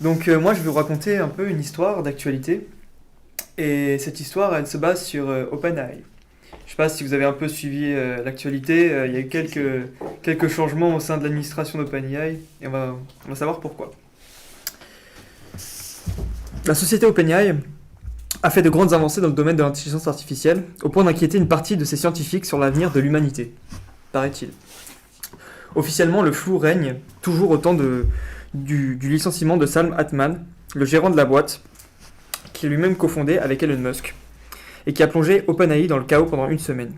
Moi, je vais vous raconter un peu une histoire d'actualité. Et cette histoire, elle se base sur OpenAI. Je ne sais pas si vous avez un peu suivi l'actualité. Il y a eu quelques changements au sein de l'administration d'OpenAI. Et on va savoir pourquoi. La société OpenAI a fait de grandes avancées dans le domaine de l'intelligence artificielle, au point d'inquiéter une partie de ses scientifiques sur l'avenir de l'humanité, paraît-il. Officiellement, le flou règne toujours au temps du licenciement de Sam Altman, le gérant de la boîte, qui est lui-même cofondé avec Elon Musk, et qui a plongé OpenAI dans le chaos pendant une semaine.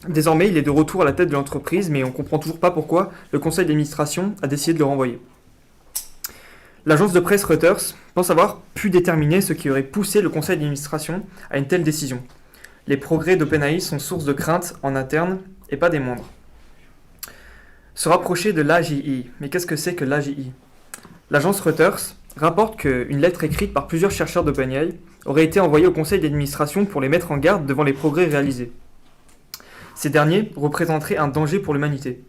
Désormais, il est de retour à la tête de l'entreprise, mais on ne comprend toujours pas pourquoi le conseil d'administration a décidé de le renvoyer. L'agence de presse Reuters pense avoir pu déterminer ce qui aurait poussé le conseil d'administration à une telle décision. Les progrès d'OpenAI sont source de crainte en interne, et pas des moindres. Se rapprocher de l'AGI. Mais qu'est-ce que c'est que l'AGI ? L'agence Reuters rapporte qu'une lettre écrite par plusieurs chercheurs d'OpenAI aurait été envoyée au conseil d'administration pour les mettre en garde devant les progrès réalisés. Ces derniers représenteraient un danger pour l'humanité.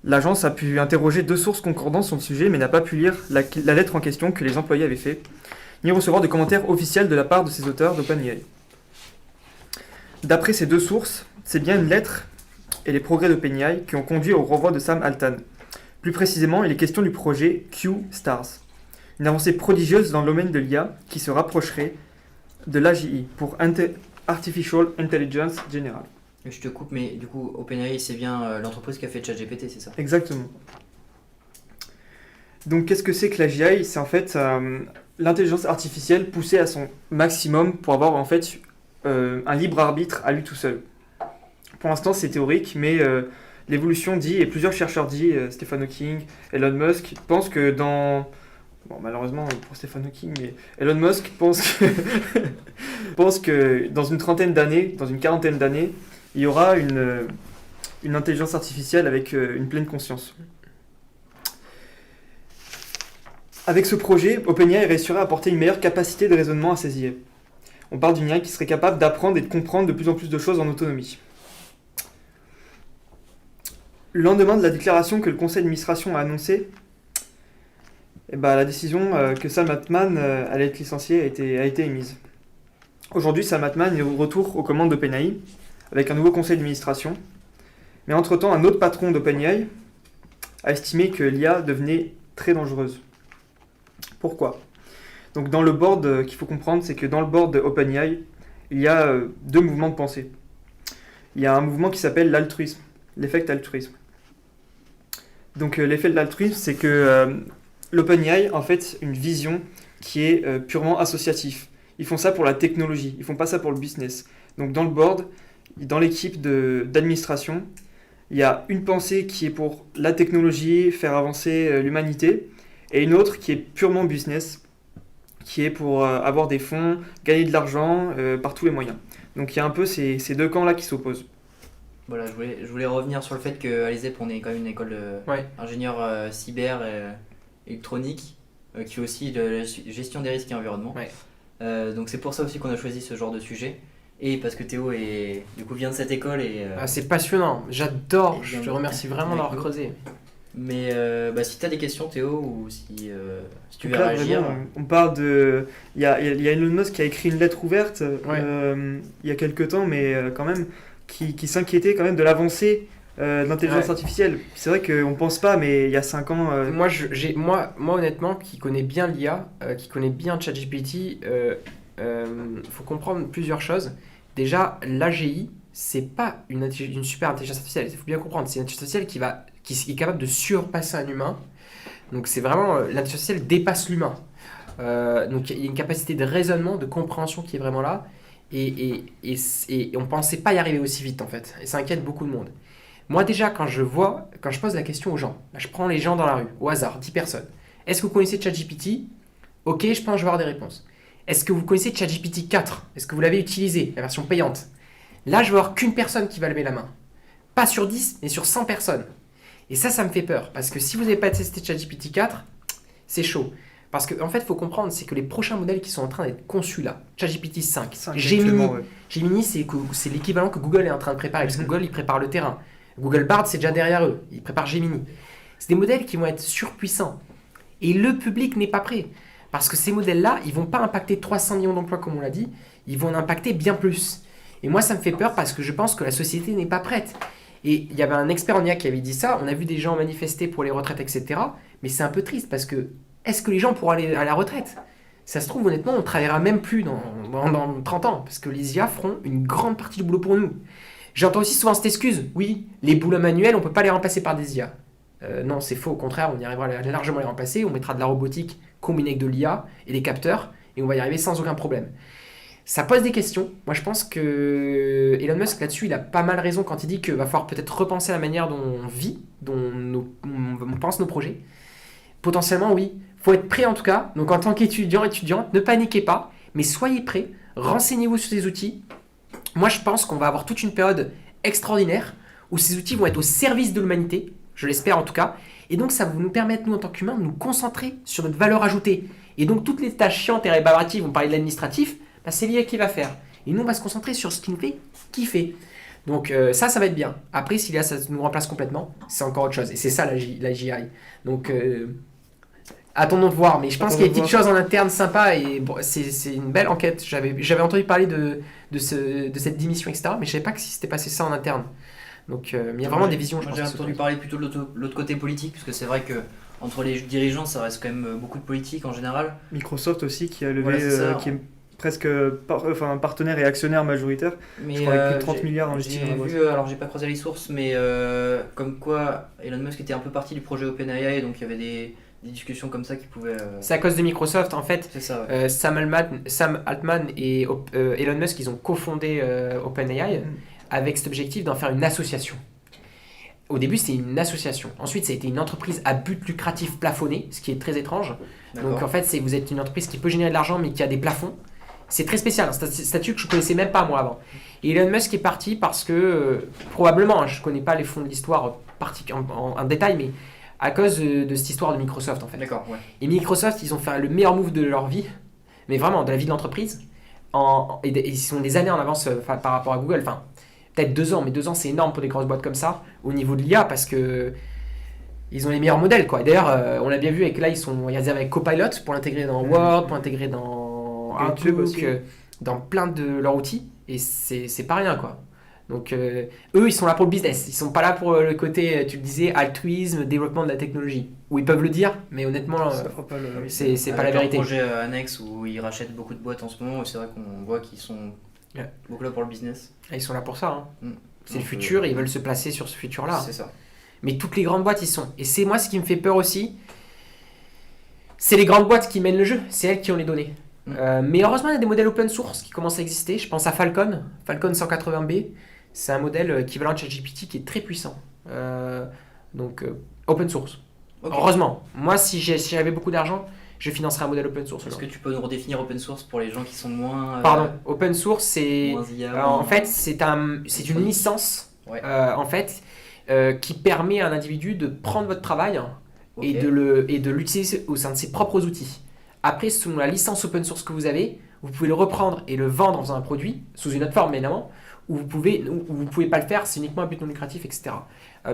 L'agence a pu interroger 2 sources concordantes sur le sujet, mais n'a pas pu lire la lettre en question que les employés avaient fait, ni recevoir de commentaires officiels de la part de ces auteurs d'OpenAI. D'après ces 2 sources, c'est bien une lettre et les progrès d'OpenAI qui ont conduit au renvoi de Sam Altman. Plus précisément, il est question du projet Q-Stars, une avancée prodigieuse dans le domaine de l'IA qui se rapprocherait de l'AGI pour Artificial Intelligence General. Je te coupe, mais du coup, OpenAI, c'est bien l'entreprise qui a fait ChatGPT, c'est ça ? Exactement. Donc, qu'est-ce que c'est que l'AGI ? C'est en fait l'intelligence artificielle poussée à son maximum pour avoir en fait un libre arbitre à lui tout seul. Pour l'instant, c'est théorique, mais l'évolution dit, et plusieurs chercheurs disent, Stephen Hawking, Elon Musk, pensent que dans... Bon, malheureusement pour Stephen Hawking, mais Elon Musk pense que dans une trentaine d'années, dans une quarantaine d'années, il y aura une intelligence artificielle avec une pleine conscience. Avec ce projet, OpenAI réussirait à apporter une meilleure capacité de raisonnement à ses IA. On parle d'une IA qui serait capable d'apprendre et de comprendre de plus en plus de choses en autonomie. Le lendemain de la déclaration que le conseil d'administration a annoncée, la décision que Sam Altman allait être licencié a été émise. Aujourd'hui, Sam Altman est de retour aux commandes d'OpenAI, avec un nouveau conseil d'administration. Mais entre-temps, un autre patron d'OpenAI a estimé que l'IA devenait très dangereuse. Pourquoi ? Donc dans le board qu'il faut comprendre, c'est que dans le board d'OpenAI, il y a 2 mouvements de pensée. Il y a un mouvement qui s'appelle l'altruisme, l'effet altruisme. Donc l'effet de l'altruisme, c'est que l'OpenAI a en fait une vision qui est purement associative. Ils font ça pour la technologie, ils font pas ça pour le business. Donc dans le board, dans l'équipe d'administration, il y a une pensée qui est pour la technologie, faire avancer l'humanité, et une autre qui est purement business, qui est pour avoir des fonds, gagner de l'argent par tous les moyens. Donc il y a un peu ces 2 camps-là qui s'opposent. Voilà, je voulais revenir sur le fait qu'à l'ESEP, on est quand même une école d'ingénieurs cyber électronique, qui est aussi de la gestion des risques et environnement. Ouais. Donc c'est pour ça aussi qu'on a choisi ce genre de sujet. Et parce que Théo vient de cette école et... c'est passionnant, j'adore, je te remercie vraiment d'avoir creusé. Mais si tu as des questions Théo, ou si tu veux là, réagir... Vraiment, on parle de... Il y a Elon Musk qui a écrit une lettre ouverte il y a quelques temps, mais quand même, qui s'inquiétait quand même de l'avancée de l'intelligence artificielle. C'est vrai qu'on ne pense pas, mais il y a 5 ans... Moi, honnêtement, qui connais bien l'IA, qui connais bien ChatGPT, faut comprendre plusieurs choses. Déjà, l'AGI, c'est pas une super intelligence artificielle. Il faut bien comprendre, c'est une intelligence artificielle qui est capable de surpasser un humain. Donc c'est vraiment l'intelligence artificielle dépasse l'humain. Donc il y a une capacité de raisonnement, de compréhension qui est vraiment là. Et on pensait pas y arriver aussi vite en fait. Et ça inquiète beaucoup de monde. Moi déjà, quand je pose la question aux gens, là, je prends les gens dans la rue, au hasard, 10 personnes. Est-ce que vous connaissez ChatGPT ? Ok, je pense que je vais avoir des réponses. Est-ce que vous connaissez ChatGPT 4 ? Est-ce que vous l'avez utilisé, la version payante ? Là, je vais avoir qu'une personne qui va lever la main. Pas sur 10, mais sur 100 personnes. Et ça me fait peur. Parce que si vous n'avez pas testé ChatGPT 4, c'est chaud. Parce qu'en fait, il faut comprendre, c'est que les prochains modèles qui sont en train d'être conçus là, ChatGPT 5, Gemini, Gemini c'est l'équivalent que Google est en train de préparer. Parce que Google, il prépare le terrain. Google Bard, c'est déjà derrière eux. Ils préparent Gemini. C'est des modèles qui vont être surpuissants. Et le public n'est pas prêt. Parce que ces modèles-là, ils vont pas impacter 300 millions d'emplois comme on l'a dit, ils vont en impacter bien plus. Et moi, ça me fait peur parce que je pense que la société n'est pas prête. Et il y avait un expert en IA qui avait dit ça, on a vu des gens manifester pour les retraites, etc. Mais c'est un peu triste parce que, est-ce que les gens pourront aller à la retraite ? Ça se trouve, honnêtement, on ne travaillera même plus dans 30 ans, parce que les IA feront une grande partie du boulot pour nous. J'entends aussi souvent cette excuse, oui, les boulots manuels, on ne peut pas les remplacer par des IA. Non, c'est faux, au contraire, on y arrivera à largement les remplacer, on mettra de la robotique combinée avec de l'IA et des capteurs, et on va y arriver sans aucun problème. Ça pose des questions. Moi, je pense que Elon Musk, là-dessus, il a pas mal raison quand il dit qu'il va falloir peut-être repenser la manière dont on vit, on pense nos projets. Potentiellement, oui. Faut être prêt en tout cas. Donc en tant étudiante, ne paniquez pas, mais soyez prêts, renseignez-vous sur ces outils. Moi je pense qu'on va avoir toute une période extraordinaire où ces outils vont être au service de l'humanité, je l'espère en tout cas, et donc ça va nous permettre, nous en tant qu'humains, de nous concentrer sur notre valeur ajoutée. Et donc toutes les tâches chiantes et rébarbatives, on parlait de l'administratif, bah, c'est l'IA qui va faire. Et nous on va se concentrer sur ce qui nous fait kiffer. Donc ça va être bien. Après, si l'IA ça nous remplace complètement, c'est encore autre chose. Et c'est ça la GI. Donc... attendons de voir, mais je pense qu'il y a des petites choses en interne sympas et bon, c'est une belle enquête. J'avais entendu parler de cette démission, etc., mais je ne savais pas que si c'était passé ça en interne. Donc, mais il y a vraiment des visions. Moi, j'ai entendu parler plutôt de l'autre côté politique, parce que c'est vrai que entre les dirigeants, ça reste quand même beaucoup de politique en général. Microsoft aussi qui a levé, qui est presque partenaire et actionnaire majoritaire. Mais je crois avec plus de 30 milliards investis dans la boîte. Alors j'ai pas croisé les sources, mais comme quoi Elon Musk était un peu parti du projet OpenAI, donc il y avait des discussions comme ça qui pouvaient... C'est à cause de Microsoft en fait. C'est ça, ouais. Sam Altman et Elon Musk, ils ont cofondé OpenAI avec cet objectif d'en faire une association. Au début, c'était une association. Ensuite, ça a été une entreprise à but lucratif plafonné, ce qui est très étrange. D'accord. Donc en fait, vous êtes une entreprise qui peut générer de l'argent mais qui a des plafonds. C'est très spécial, un statut que je ne connaissais même pas moi avant. Et Elon Musk est parti parce que, probablement, je ne connais pas les fonds de l'histoire en détail, mais à cause de cette histoire de Microsoft en fait. D'accord, ouais. Et Microsoft, ils ont fait le meilleur move de leur vie, mais vraiment de la vie de l'entreprise. Et ils sont des années en avance par rapport à Google. Enfin, peut-être 2 ans, mais 2 ans c'est énorme pour des grosses boîtes comme ça, au niveau de l'IA, parce que ils ont les meilleurs modèles, quoi. D'ailleurs, on l'a bien vu avec là, ils arrivent avec Copilot pour l'intégrer dans Word, pour l'intégrer dans Outlook, dans plein de leurs outils, et c'est pas rien, quoi. Donc eux, ils sont là pour le business, ils sont pas là pour le côté, tu le disais, altruisme, développement de la technologie. Où ils peuvent le dire, mais honnêtement, c'est pas la vérité. Un projet annexe où ils rachètent beaucoup de boîtes en ce moment, et c'est vrai qu'on voit qu'ils sont beaucoup là pour le business. Et ils sont là pour ça, hein. C'est le futur, et ils veulent se placer sur ce futur-là. C'est ça. Mais toutes les grandes boîtes, ils sont. Et c'est moi ce qui me fait peur aussi, c'est les grandes boîtes qui mènent le jeu, c'est elles qui ont les données. Mais heureusement, il y a des modèles open source qui commencent à exister. Je pense à Falcon 180B. C'est un modèle équivalent de ChatGPT qui est très puissant. Donc, open source. Okay. Heureusement. Moi, si j'avais beaucoup d'argent, je financerais un modèle open source. Est-ce que tu peux nous redéfinir open source pour les gens qui sont moins... Pardon, open source, c'est... en fait, c'est une licence, en fait, qui permet à un individu de prendre votre travail et de l'utiliser au sein de ses propres outils. Après, selon la licence open source que vous avez, vous pouvez le reprendre et le vendre en faisant un produit, sous une autre forme évidemment, ou vous pouvez pas le faire, c'est uniquement un but non lucratif, etc.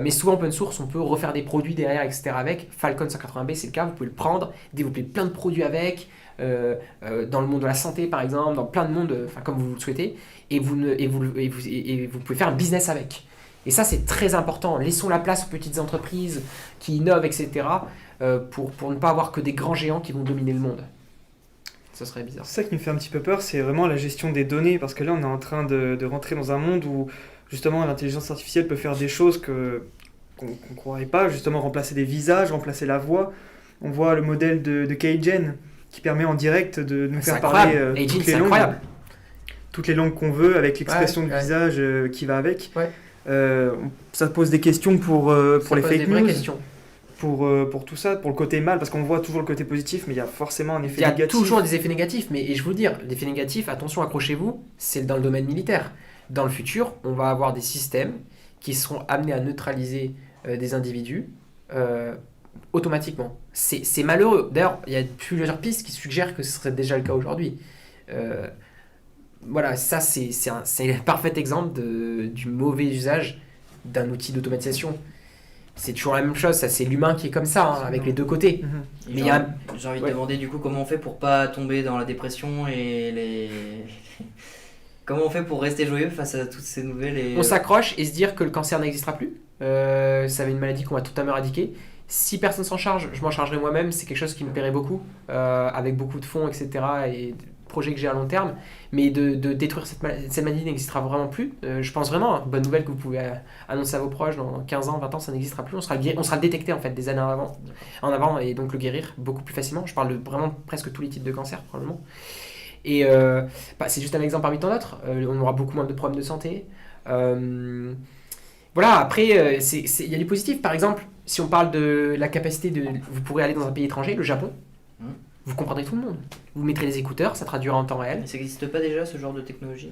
Mais souvent open source, on peut refaire des produits derrière, etc. avec. Falcon 180B, c'est le cas, vous pouvez le prendre, développer plein de produits avec, dans le monde de la santé par exemple, dans plein de mondes, comme vous le souhaitez, et vous pouvez faire un business avec. Et ça, c'est très important. Laissons la place aux petites entreprises qui innovent, etc. Pour ne pas avoir que des grands géants qui vont dominer le monde. Ça serait bizarre. C'est ça qui me fait un petit peu peur, c'est vraiment la gestion des données, parce que là, on est en train de rentrer dans un monde où, justement, l'intelligence artificielle peut faire des choses qu'on ne croirait pas, justement, remplacer des visages, remplacer la voix. On voit le modèle de Kaigen, qui permet en direct de nous faire parler toutes les langues qu'on veut, avec l'expression du visage qui va avec. Ouais. Ça pose des questions pour les fake news, questions. Pour tout ça, pour le côté mal, parce qu'on voit toujours le côté positif, mais il y a forcément un effet négatif. Il y a toujours des effets négatifs, et je vous le dire, l'effet négatif, attention, accrochez-vous, c'est dans le domaine militaire. Dans le futur, on va avoir des systèmes qui seront amenés à neutraliser des individus automatiquement. C'est malheureux. D'ailleurs, il y a plusieurs pistes qui suggèrent que ce serait déjà le cas aujourd'hui. Voilà, ça c'est un parfait exemple du mauvais usage d'un outil d'automatisation. c'est toujours la même chose, ça c'est l'humain qui est comme ça, avec les deux côtés. Mais j'ai envie de demander du coup comment on fait pour pas tomber dans la dépression et les... Comment on fait pour rester joyeux face à toutes ces nouvelles On s'accroche et se dire que le cancer n'existera plus. Ça va être une maladie qu'on va tout à l'heure éradiquer. Si personne s'en charge, je m'en chargerai moi-même. C'est quelque chose qui me plairait beaucoup, avec beaucoup de fonds, etc. et de projets que j'ai à long terme. Mais de détruire cette maladie n'existera vraiment plus. Je pense vraiment, bonne nouvelle que vous pouvez annoncer à vos proches, dans 15 ans, 20 ans, ça n'existera plus. On sera le détecter en fait des années en avant et donc le guérir beaucoup plus facilement. Je parle de vraiment presque tous les types de cancer probablement. Et c'est juste un exemple parmi tant d'autres. On aura beaucoup moins de problèmes de santé. Voilà, après, il y a des positifs. Par exemple, si on parle de la capacité de... Vous pourrez aller dans un pays étranger, le Japon. Vous comprendrez tout le monde. Vous mettrez les écouteurs, ça traduira en temps réel. Ça n'existe pas déjà, ce genre de technologie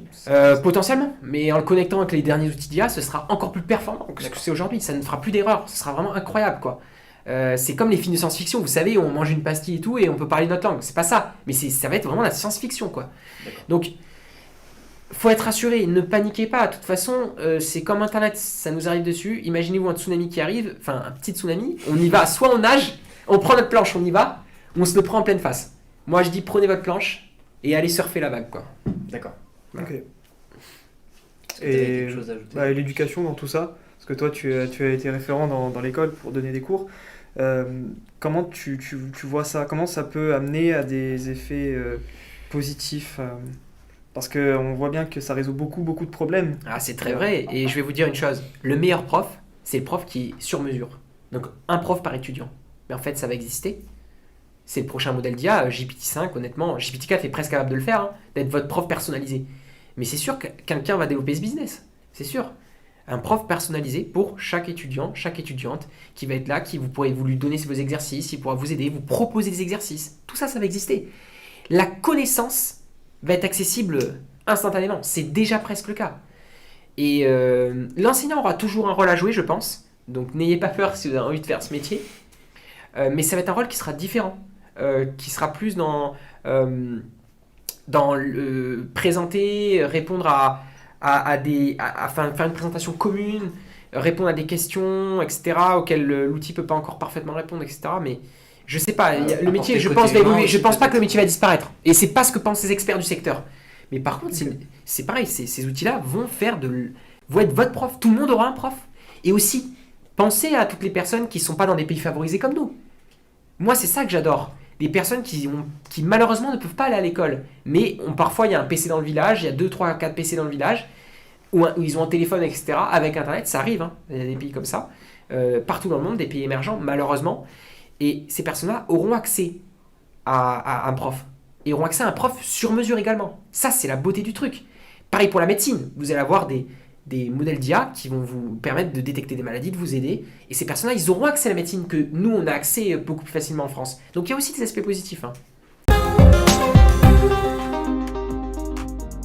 Potentiellement, mais en le connectant avec les derniers outils d'IA, ce sera encore plus performant que ce que c'est aujourd'hui. Ça ne fera plus d'erreurs. Ce sera vraiment incroyable, quoi. C'est comme les films de science-fiction, vous savez, on mange une pastille et tout et on peut parler notre langue. C'est pas ça, mais ça va être vraiment la science-fiction, quoi. Donc, faut être rassuré, ne paniquez pas. De toute façon, c'est comme Internet, ça nous arrive dessus. Imaginez-vous un tsunami qui arrive, enfin un petit tsunami, on y va, soit on nage, on prend notre planche, on y va, ou on se le prend en pleine face. Moi, je dis prenez votre planche et allez surfer la vague, quoi. D'accord. Voilà. Ok. Est-ce que tu avais quelque chose à ajouter ? L'éducation dans tout ça, parce que toi, tu as été référent dans l'école pour donner des cours. Comment tu vois ça ? Comment ça peut amener à des effets positifs parce qu'on voit bien que ça résout beaucoup de problèmes. Ah, c'est très vrai. Et je vais vous dire une chose. Le meilleur prof, c'est le prof qui est sur mesure. Donc, un prof par étudiant. Mais en fait, ça va exister. C'est le prochain modèle d'IA. GPT-5, honnêtement, GPT-4 est presque capable de le faire, hein, d'être votre prof personnalisé. Mais c'est sûr que quelqu'un va développer ce business. C'est sûr. Un prof personnalisé pour chaque étudiant, chaque étudiante qui va être là, vous lui donner vos exercices, il pourra vous aider, vous proposer des exercices. Tout ça, ça va exister. La connaissance va être accessible instantanément. C'est déjà presque le cas. Et l'enseignant aura toujours un rôle à jouer, je pense. Donc n'ayez pas peur si vous avez envie de faire ce métier. Mais ça va être un rôle qui sera différent. Qui sera plus dans présenter, répondre à faire une présentation commune, répondre à des questions, etc. auxquelles l'outil ne peut pas encore parfaitement répondre, etc. Mais je sais pas, le métier, je pense, va évoluer. Je pense pas que le métier va disparaître. Et c'est pas ce que pensent les experts du secteur. Mais par contre, c'est pareil, ces outils-là vont être votre prof. Tout le monde aura un prof. Et aussi, pensez à toutes les personnes qui ne sont pas dans des pays favorisés comme nous. Moi, c'est ça que j'adore. Des personnes qui malheureusement ne peuvent pas aller à l'école. Mais parfois, il y a un PC dans le village, il y a 2, 3, 4 PC dans le village, où ils ont un téléphone, etc. Avec Internet, ça arrive. Hein. Il y a des pays comme ça. Partout dans le monde, des pays émergents, malheureusement. Et ces personnes-là auront accès à un prof. Et auront accès à un prof sur mesure également. Ça, c'est la beauté du truc. Pareil pour la médecine. Vous allez avoir des modèles d'IA qui vont vous permettre de détecter des maladies, de vous aider. Et ces personnes-là, ils auront accès à la médecine que nous, on a accès beaucoup plus facilement en France. Donc, il y a aussi des aspects positifs. Hein.